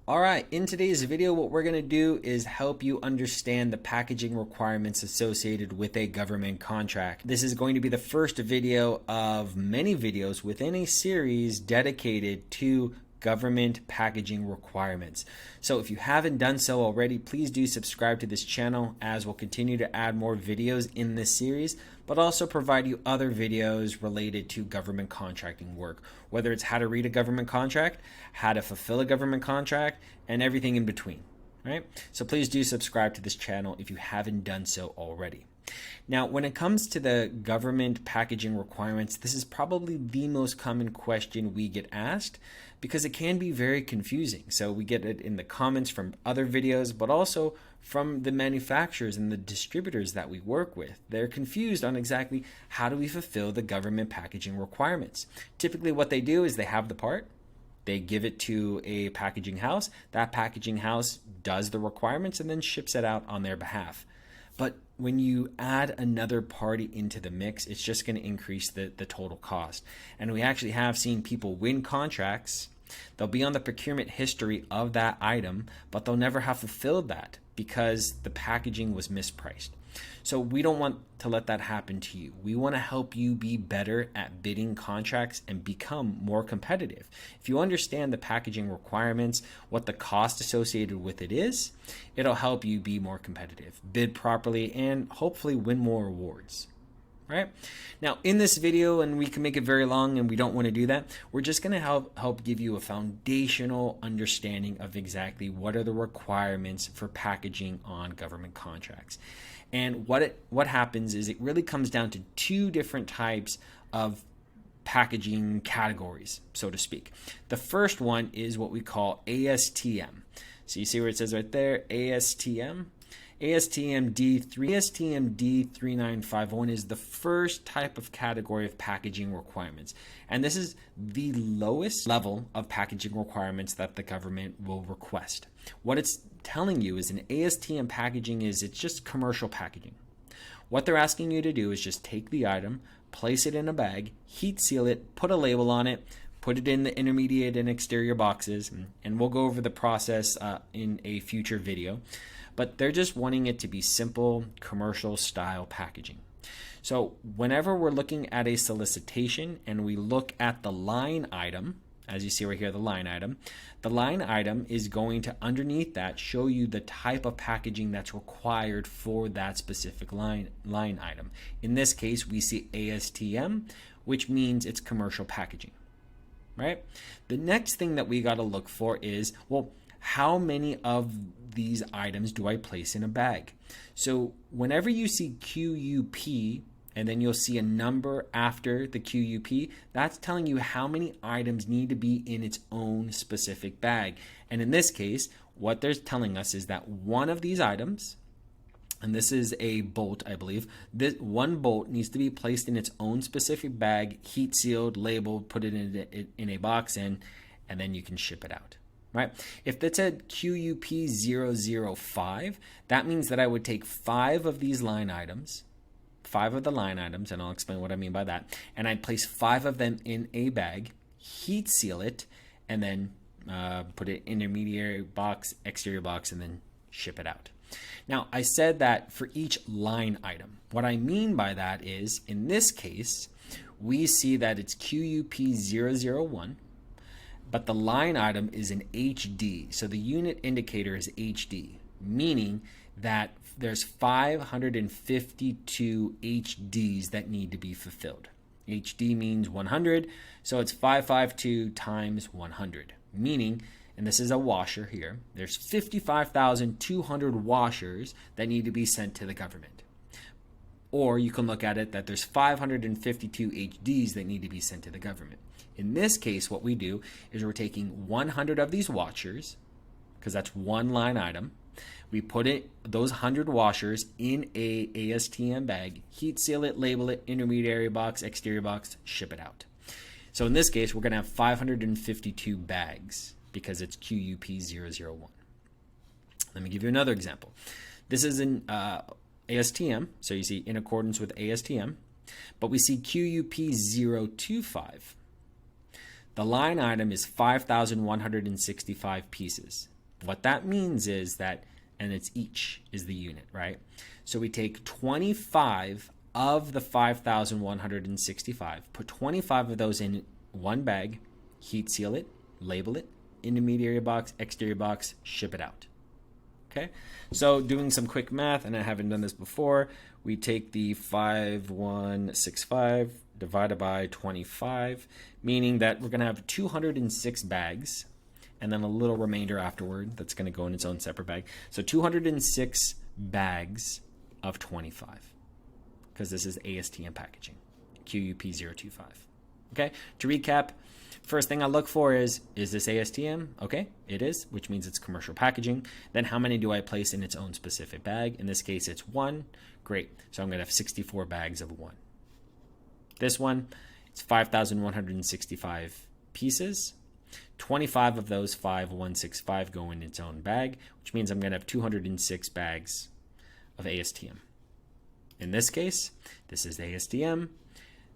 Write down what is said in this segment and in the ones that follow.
Alright, in today's video what we're going to do is help you understand the packaging requirements associated with a government contract. This is going to be the first video of many videos within a series dedicated to government packaging requirements. So if you haven't done so already, please do subscribe to this channel, as we'll continue to add more videos in this series, but also provide you other videos related to government contracting work, whether it's how to read a government contract, how to fulfill a government contract, and everything in between. Right? So please do subscribe to this channel if you haven't done so already. Now, when it comes to the government packaging requirements, this is probably the most common question we get asked because it can be very confusing. So we get it in the comments from other videos, but also from the manufacturers and the distributors that we work with. They're confused on exactly how do we fulfill the government packaging requirements. Typically what they do is they have the part, they give it to a packaging house, that packaging house does the requirements and then ships it out on their behalf. But when you add another party into the mix, it's just going to increase the total cost. And we actually have seen people win contracts. They'll be on the procurement history of that item, but they'll never have fulfilled that because the packaging was mispriced. So we don't want to let that happen to you. We want to help you be better at bidding contracts and become more competitive. If you understand the packaging requirements, what the cost associated with it is, it'll help you be more competitive, bid properly, and hopefully win more awards. Right? Now, in this video, and we can make it very long and we don't want to do that, we're just going to help give you a foundational understanding of exactly what are the requirements for packaging on government contracts. And what happens is it really comes down to two different types of packaging categories, so to speak. The first one is what we call ASTM. So you see where it says right there, ASTM? ASTM D3951 is the first type of category of packaging requirements. And this is the lowest level of packaging requirements that the government will request. What it's telling you is an ASTM packaging it's just commercial packaging. What they're asking you to do is just take the item, place it in a bag, heat seal it, put a label on it, put it in the intermediate and exterior boxes, and we'll go over the process in a future video. But they're just wanting it to be simple, commercial style packaging. So whenever we're looking at a solicitation and we look at the line item, as you see right here, the line item is going to, underneath that, show you the type of packaging that's required for that specific line item. In this case, we see ASTM, which means it's commercial packaging, right? The next thing that we got to look for is, well, how many of these items do I place in a bag? So whenever you see QUP, and then you'll see a number after the QUP, that's telling you how many items need to be in its own specific bag. And in this case, what they're telling us is that one of these items, and this is a bolt, I believe, this one bolt needs to be placed in its own specific bag, heat sealed, labeled, put it in a box, and then you can ship it out. Right? If it said QUP 005, that means that I would take 5 of these line items, 5 of the line items, and I'll explain what I mean by that, and I'd place 5 of them in a bag, heat seal it, and then put it in intermediary box, exterior box, and then ship it out. Now, I said that for each line item. What I mean by that is, in this case, we see that it's QUP 001, but the line item is in HD. So the unit indicator is HD, meaning that there's 552 HDs that need to be fulfilled. HD means 100, so it's 552 times 100, meaning, and this is a washer here, there's 55,200 washers that need to be sent to the government. Or you can look at it that there's 552 HDs that need to be sent to the government. In this case, what we do is we're taking 100 of these washers, because that's one line item. We put those 100 washers in a ASTM bag, heat seal it, label it, intermediary box, exterior box, ship it out. So in this case, we're going to have 552 bags because it's QUP 001. Let me give you another example. This is an ASTM, so you see in accordance with ASTM, but we see QUP 025. The line item is 5,165 pieces. What that means is that, and it's each is the unit, right? So we take 25 of the 5,165, put 25 of those in one bag, heat seal it, label it, intermediary box, exterior box, ship it out. Okay, so doing some quick math, and I haven't done this before, we take the 5,165 divided by 25, meaning that we're going to have 206 bags, and then a little remainder afterward that's going to go in its own separate bag. So 206 bags of 25, because this is ASTM packaging, QUP025. Okay, to recap, first thing I look for is this ASTM? Okay, it is, which means it's commercial packaging. Then how many do I place in its own specific bag? In this case, it's 1. Great, so I'm going to have 64 bags of 1. This one, it's 5,165 pieces. 25 of those 5,165 go in its own bag, which means I'm going to have 206 bags of ASTM. In this case, this is ASTM.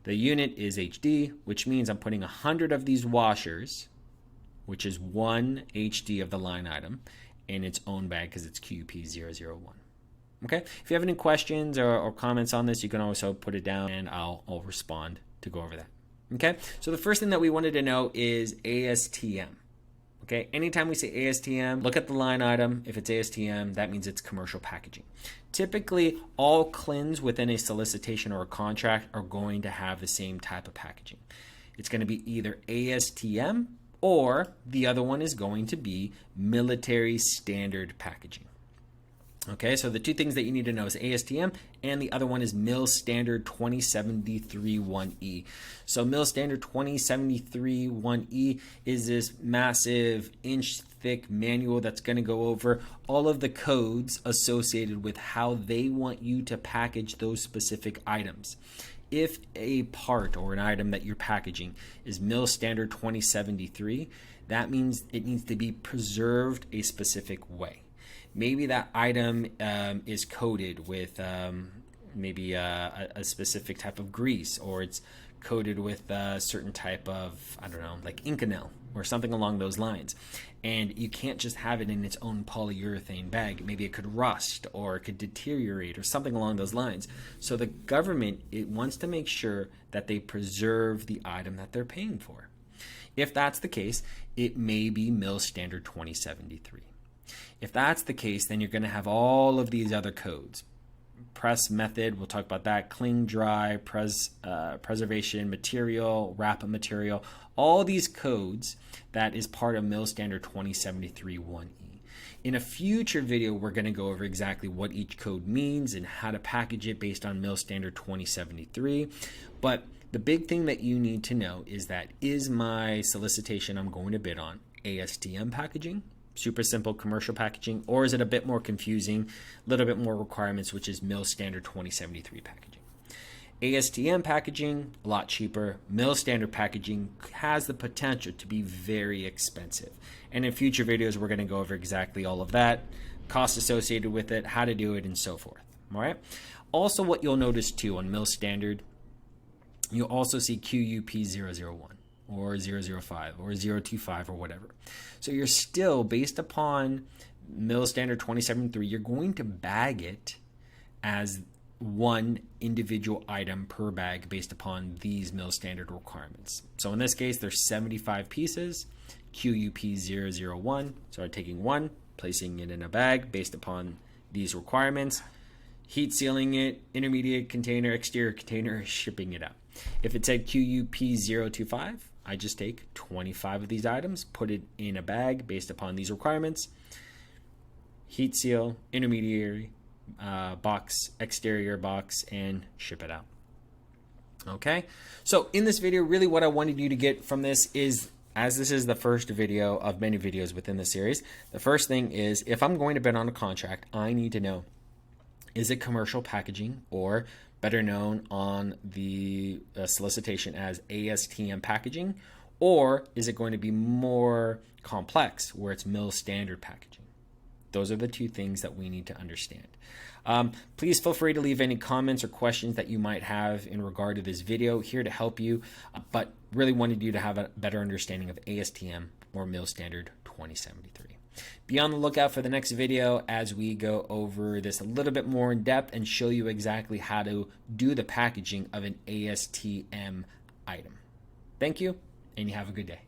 The unit is HD, which means I'm putting 100 of these washers, which is 1 HD of the line item, in its own bag because it's QUP001. Okay, if you have any questions or comments on this, you can also put it down and I'll respond to go over that. Okay, so the first thing that we wanted to know is ASTM. Okay, anytime we say ASTM, look at the line item. If it's ASTM, that means it's commercial packaging. Typically, all CLINs within a solicitation or a contract are going to have the same type of packaging. It's going to be either ASTM or the other one is going to be military standard packaging. Okay, so the two things that you need to know is ASTM, and the other one is MIL-STD-2073-1E. So MIL-STD-2073-1E is this massive inch-thick manual that's going to go over all of the codes associated with how they want you to package those specific items. If a part or an item that you're packaging is MIL-STD-2073, that means it needs to be preserved a specific way. Maybe that item is coated with maybe a specific type of grease, or it's coated with a certain type of, I don't know, like Inconel or something along those lines. And you can't just have it in its own polyurethane bag. Maybe it could rust or it could deteriorate or something along those lines. So the government, it wants to make sure that they preserve the item that they're paying for. If that's the case, it may be MIL-STD-2073. If that's the case, then you're going to have all of these other codes. Press method, we'll talk about that. Cling dry, preservation material, wrap material. All these codes that is part of MIL-STD-2073-1E. In a future video, we're going to go over exactly what each code means and how to package it based on MIL-STD-2073. But the big thing that you need to know is that is my solicitation I'm going to bid on ASTM packaging? Super simple commercial packaging, or is it a bit more confusing, a little bit more requirements, which is MIL-STD-2073 packaging? ASTM packaging, a lot cheaper. MIL-STD packaging has the potential to be very expensive. And in future videos, we're going to go over exactly all of that, costs associated with it, how to do it, and so forth. All right. Also, what you'll notice too on MIL-STD, you'll also see QUP001. Or 005 or 025 or whatever. So you're still, based upon MIL-STD-2073, you're going to bag it as one individual item per bag based upon these MIL-STD requirements. So in this case, there's 75 pieces, QUP001. So I'm taking one, placing it in a bag based upon these requirements, heat sealing it, intermediate container, exterior container, shipping it out. If it said QUP025, I just take 25 of these items, put it in a bag based upon these requirements, heat seal, intermediary box, exterior box, and ship it out. Okay, so in this video, really what I wanted you to get from this is, as this is the first video of many videos within the series, the first thing is, if I'm going to bid on a contract, I need to know, is it commercial packaging, or better known on the solicitation as ASTM packaging, or is it going to be more complex where it's MIL-STD packaging? Those are the two things that we need to understand. Please feel free to leave any comments or questions that you might have in regard to this video. Here to help you, but really wanted you to have a better understanding of ASTM or MIL-STD 2073. Be on the lookout for the next video as we go over this a little bit more in depth and show you exactly how to do the packaging of an ASTM item. Thank you, and you have a good day.